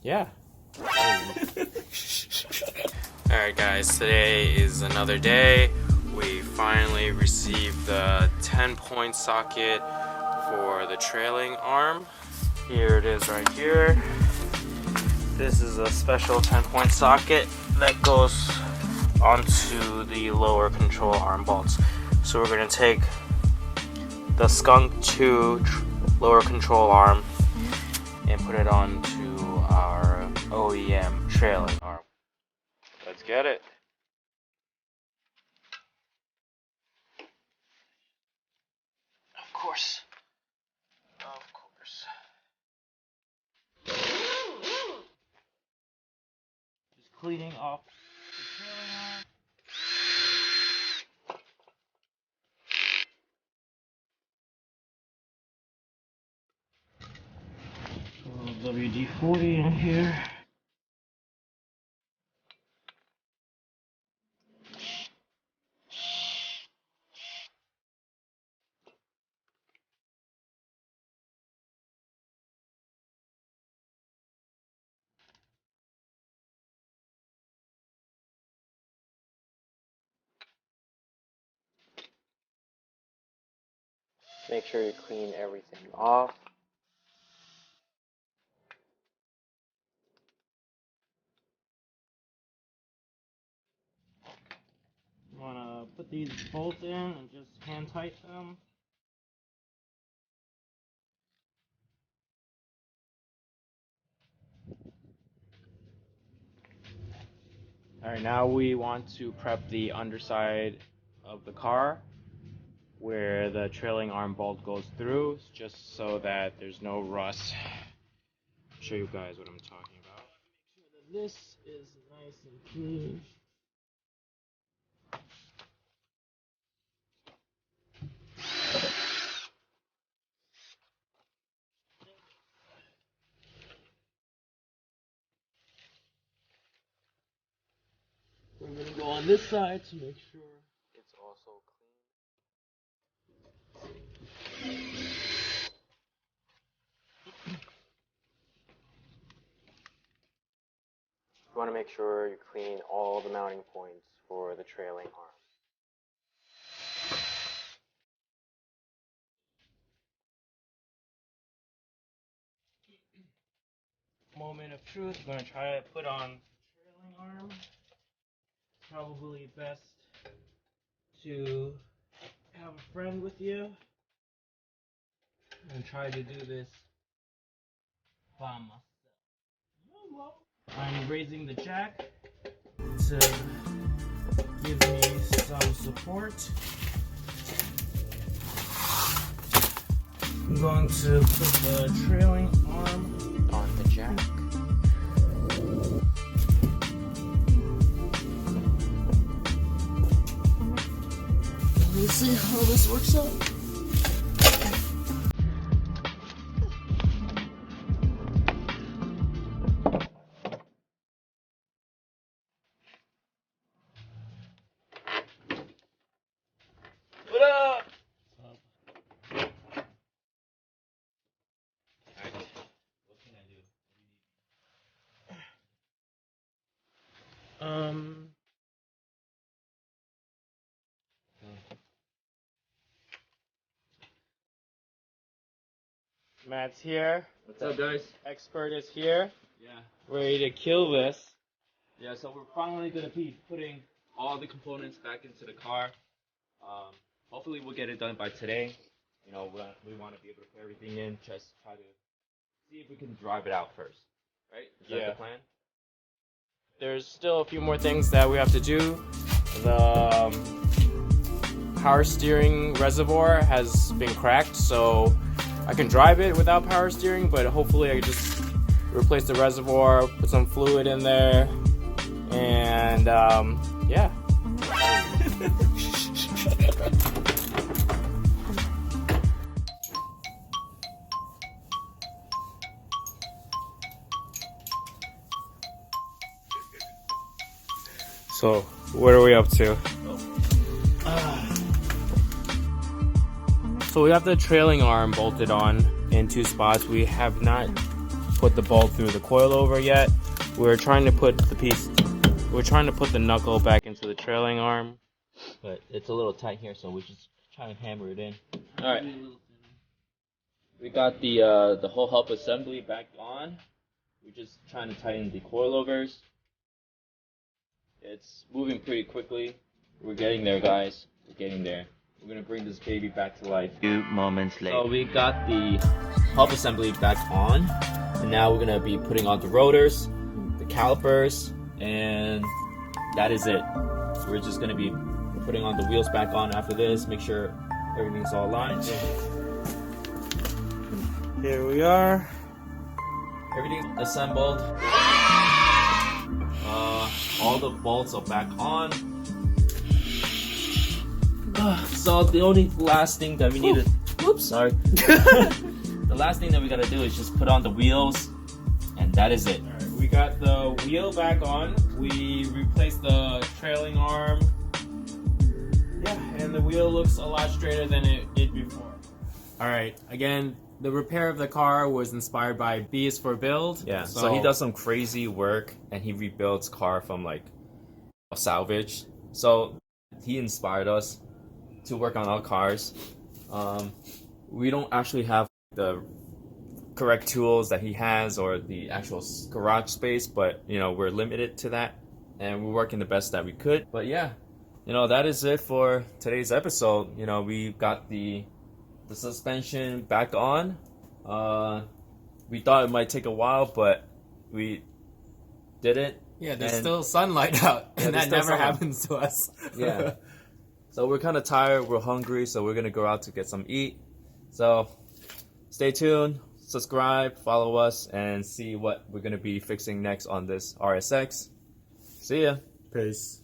Yeah. Alright guys, today is another day. We finally received the 10-point socket for the trailing arm. Here it is right here. This is a special 10-point socket that goes onto the lower control arm bolts. So we're going to take the Skunk2 lower control arm and put it onto our OEM trailing arm. Let's get it. Of course. Just cleaning off the trailing arm. A little WD-40 in here. Make sure you clean everything off. You want to put these bolts in and just hand tighten them. Alright, now we want to prep the underside of the car where the trailing arm bolt goes through, just so that there's no rust. I'll show you guys what I'm talking about. Make sure that this is nice and clean. We're going to go on this side to make sure it's also clean. You want to make sure you clean all the mounting points for the trailing arm. Moment of truth, we're going to try to put on trailing arm. Probably best to have a friend with you and try to do this by myself. I'm raising the jack to give me some support. I'm going to put the trailing arm on the jack. Let's see how this works out. What up? Alright, what can I do? Matt's here. What's up, guys? Expert is here. Yeah. Ready to kill this. Yeah, so we're finally going to be putting all the components back into the car. Hopefully we'll get it done by today. You know, we want to be able to put everything in, just try to see if we can drive it out first. Right? Is that the plan? There's still a few more things that we have to do. The power steering reservoir has been cracked, so I can drive it without power steering, but hopefully I can just replace the reservoir, put some fluid in there, and yeah. So, what are we up to? So we have the trailing arm bolted on in two spots. We have not put the bolt through the coilover yet. We're trying to put the knuckle back into the trailing arm. But it's a little tight here, so we just try and hammer it in. Alright. We got the whole hub assembly back on. We're just trying to tighten the coilovers. It's moving pretty quickly. We're getting there, guys. We're getting there. We're gonna bring this baby back to life. A few moments later. So we got the hub assembly back on, and now we're gonna be putting on the rotors, the calipers, and that is it. We're just gonna be putting on the wheels back on after this. Make sure everything's all aligned. Here we are. Everything's assembled. All the bolts are back on. So the only last thing that we need to... Oops, sorry. The last thing that we gotta do is just put on the wheels, and that is it. Alright, we got the wheel back on. We replaced the trailing arm. Yeah, and the wheel looks a lot straighter than it did before. Alright, again, the repair of the car was inspired by B is for Build. Yeah, so he does some crazy work, and he rebuilds car from like salvage. So he inspired us to work on our cars. We don't actually have the correct tools that he has or the actual garage space, but you know, we're limited to that, and we're working the best that we could. But yeah, you know, that is it for today's episode. You know, we got the suspension back on. We thought it might take a while, but we did it. Yeah, there's still sunlight out, and that never happens to us. Yeah. So we're kind of tired, we're hungry, so we're gonna go out to get some eat. So stay tuned, subscribe, follow us, and see what we're gonna be fixing next on this RSX. See ya. Peace.